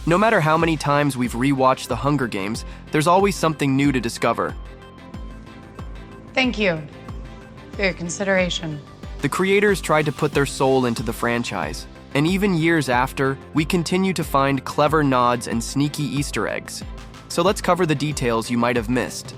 No matter how many times we've rewatched The Hunger Games, there's always something new to discover. Thank you for your consideration. The creators tried to put their soul into the franchise, and even years after, we continue to find clever nods and sneaky Easter eggs. So let's cover the details you might have missed.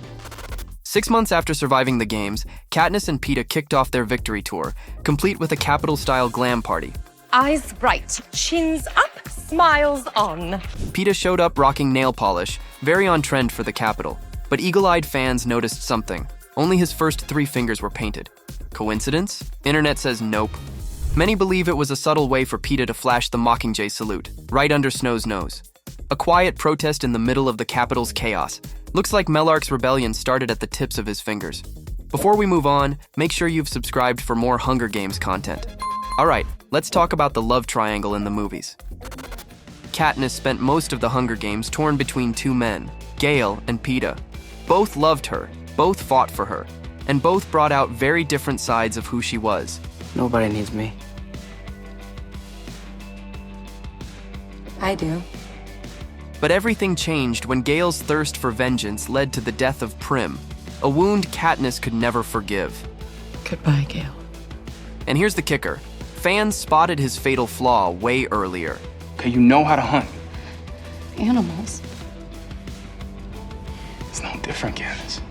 6 months after surviving the games, Katniss and Peeta kicked off their victory tour, complete with a Capitol-style glam party. Eyes bright, chins up, smiles on. Peeta showed up rocking nail polish, very on trend for the Capitol. But eagle-eyed fans noticed something. Only his first 3 fingers were painted. Coincidence? Internet says nope. Many believe it was a subtle way for Peeta to flash the Mockingjay salute, right under Snow's nose. A quiet protest in the middle of the Capitol's chaos. Looks like Mellark's rebellion started at the tips of his fingers. Before we move on, make sure you've subscribed for more Hunger Games content. Alright, let's talk about the love triangle in the movies. Katniss spent most of the Hunger Games torn between 2 men, Gale and Peeta. Both loved her, both fought for her, and both brought out very different sides of who she was. Nobody needs me. I do. But everything changed when Gale's thirst for vengeance led to the death of Prim, a wound Katniss could never forgive. Goodbye, Gale. And here's the kicker. Fans spotted his fatal flaw way earlier. Okay, you know how to hunt. Animals. It's no different, Katniss.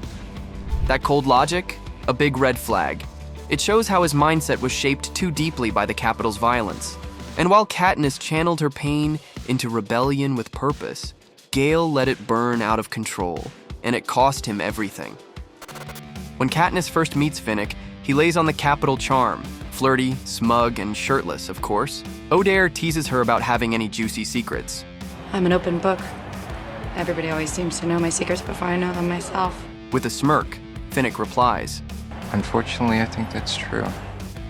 That cold logic? A big red flag. It shows how his mindset was shaped too deeply by the Capitol's violence. And while Katniss channeled her pain into rebellion with purpose, Gale let it burn out of control, and it cost him everything. When Katniss first meets Finnick, he lays on the Capitol charm, flirty, smug, and shirtless, of course. O'Dare teases her about having any juicy secrets. I'm an open book. Everybody always seems to know my secrets before I know them myself. With a smirk, Finnick replies. Unfortunately, I think that's true.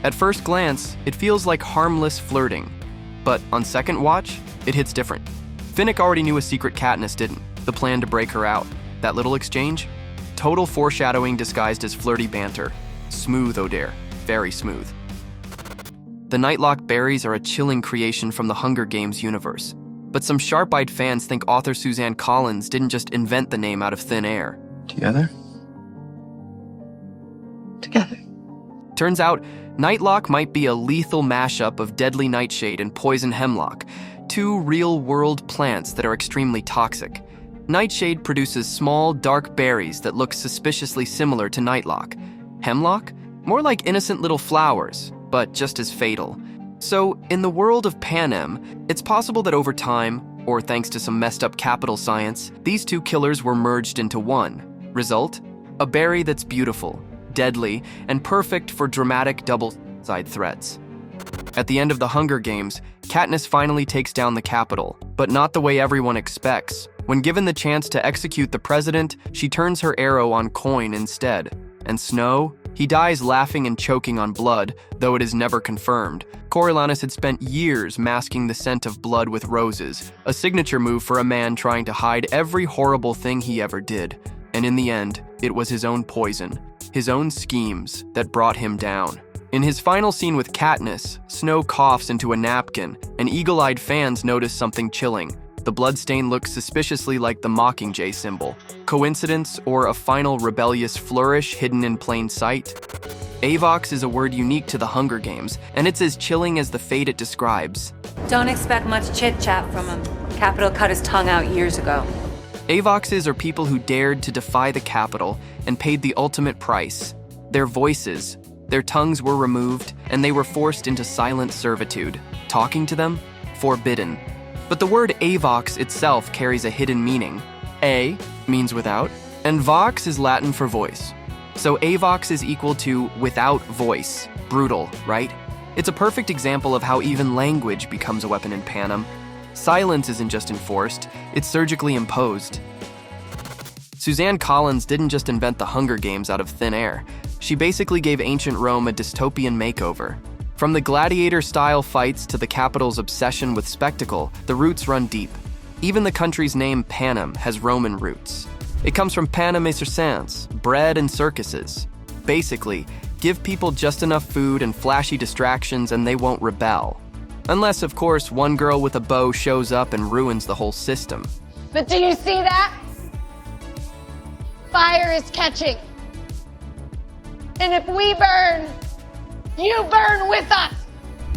At first glance, it feels like harmless flirting. But on second watch, it hits different. Finnick already knew a secret Katniss didn't, the plan to break her out. That little exchange? Total foreshadowing disguised as flirty banter. Smooth, O'Dare. Very smooth. The Nightlock berries are a chilling creation from the Hunger Games universe. But some sharp-eyed fans think author Suzanne Collins didn't just invent the name out of thin air. Together? Together. Turns out, Nightlock might be a lethal mashup of deadly nightshade and poison hemlock, 2 real-world plants that are extremely toxic. Nightshade produces small, dark berries that look suspiciously similar to Nightlock. Hemlock? More like innocent little flowers, but just as fatal. So, in the world of Panem, it's possible that over time, or thanks to some messed up Capitol science, these 2 killers were merged into one. Result? A berry that's beautiful, deadly, and perfect for dramatic double-side threats. At the end of the Hunger Games, Katniss finally takes down the Capitol, but not the way everyone expects. When given the chance to execute the president, she turns her arrow on Coin instead. And Snow? He dies laughing and choking on blood, though it is never confirmed. Coriolanus had spent years masking the scent of blood with roses, a signature move for a man trying to hide every horrible thing he ever did. And in the end, it was his own poison, his own schemes that brought him down. In his final scene with Katniss, Snow coughs into a napkin, and eagle-eyed fans notice something chilling. The bloodstain looks suspiciously like the Mockingjay symbol. Coincidence or a final rebellious flourish hidden in plain sight? Avox is a word unique to the Hunger Games, and it's as chilling as the fate it describes. Don't expect much chit-chat from him. Capitol cut his tongue out years ago. Avoxes are people who dared to defy the Capitol and paid the ultimate price. Their voices, their tongues were removed, and they were forced into silent servitude. Talking to them? Forbidden. But the word Avox itself carries a hidden meaning. A means without, and vox is Latin for voice. So Avox is equal to without voice. Brutal, right? It's a perfect example of how even language becomes a weapon in Panem. Silence isn't just enforced, it's surgically imposed. Suzanne Collins didn't just invent the Hunger Games out of thin air. She basically gave ancient Rome a dystopian makeover. From the gladiator-style fights to the Capitol's obsession with spectacle, the roots run deep. Even the country's name, Panem, has Roman roots. It comes from panem et circenses, bread and circuses. Basically, give people just enough food and flashy distractions and they won't rebel. Unless, of course, one girl with a bow shows up and ruins the whole system. But do you see that? Fire is catching. And if we burn, you burn with us.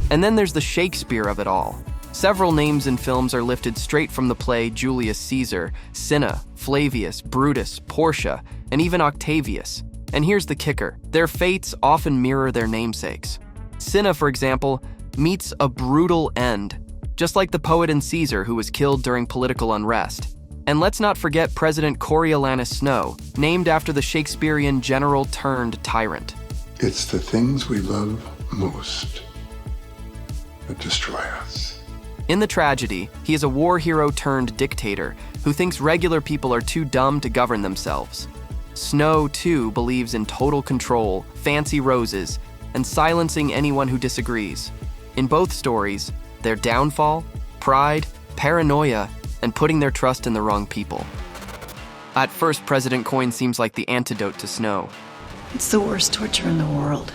And then there's the Shakespeare of it all. Several names in films are lifted straight from the play Julius Caesar, Cinna, Flavius, Brutus, Portia, and even Octavius. And here's the kicker. Their fates often mirror their namesakes. Cinna, for example, meets a brutal end, just like the poet in Caesar who was killed during political unrest. And let's not forget President Coriolanus Snow, named after the Shakespearean general turned tyrant. It's the things we love most that destroy us. In the tragedy, he is a war hero turned dictator who thinks regular people are too dumb to govern themselves. Snow, too, believes in total control, fancy roses, and silencing anyone who disagrees. In both stories, their downfall, pride, paranoia, and putting their trust in the wrong people. At first, President Coin seems like the antidote to Snow. It's the worst torture in the world.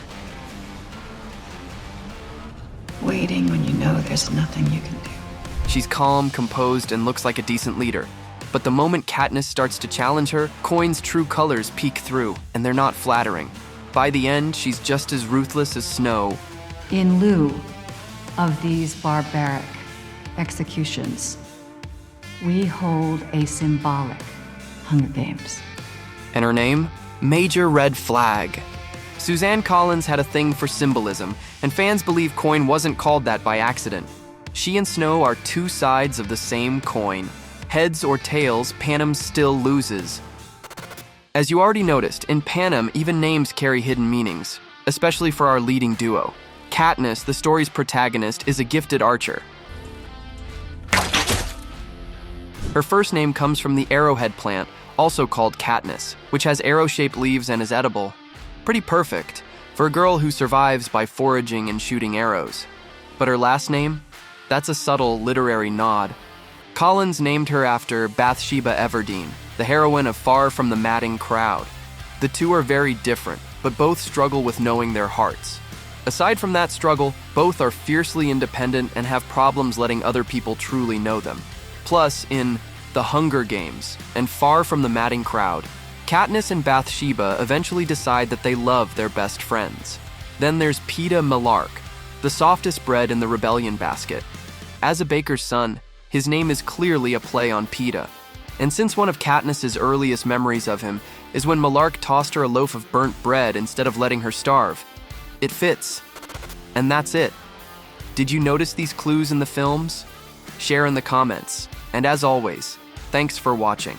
Waiting when you know there's nothing you can do. She's calm, composed, and looks like a decent leader. But the moment Katniss starts to challenge her, Coin's true colors peek through, and they're not flattering. By the end, she's just as ruthless as Snow. In lieu of these barbaric executions, we hold a symbolic Hunger Games. And her name? Major Red Flag. Suzanne Collins had a thing for symbolism, and fans believe Coin wasn't called that by accident. She and Snow are two sides of the same coin. Heads or tails, Panem still loses. As you already noticed, in Panem, even names carry hidden meanings, especially for our leading duo. Katniss, the story's protagonist, is a gifted archer. Her first name comes from the arrowhead plant, also called Katniss, which has arrow-shaped leaves and is edible. Pretty perfect for a girl who survives by foraging and shooting arrows. But her last name? That's a subtle literary nod. Collins named her after Bathsheba Everdeen, the heroine of Far From the Madding Crowd. The two are very different, but both struggle with knowing their hearts. Aside from that struggle, both are fiercely independent and have problems letting other people truly know them. Plus, in The Hunger Games and Far From the Madding Crowd, Katniss and Bathsheba eventually decide that they love their best friends. Then there's Peeta Millark, the softest bread in the rebellion basket. As a baker's son, his name is clearly a play on Peeta. And since one of Katniss's earliest memories of him is when Millark tossed her a loaf of burnt bread instead of letting her starve, it fits. And that's it. Did you notice these clues in the films? Share in the comments. And as always, thanks for watching.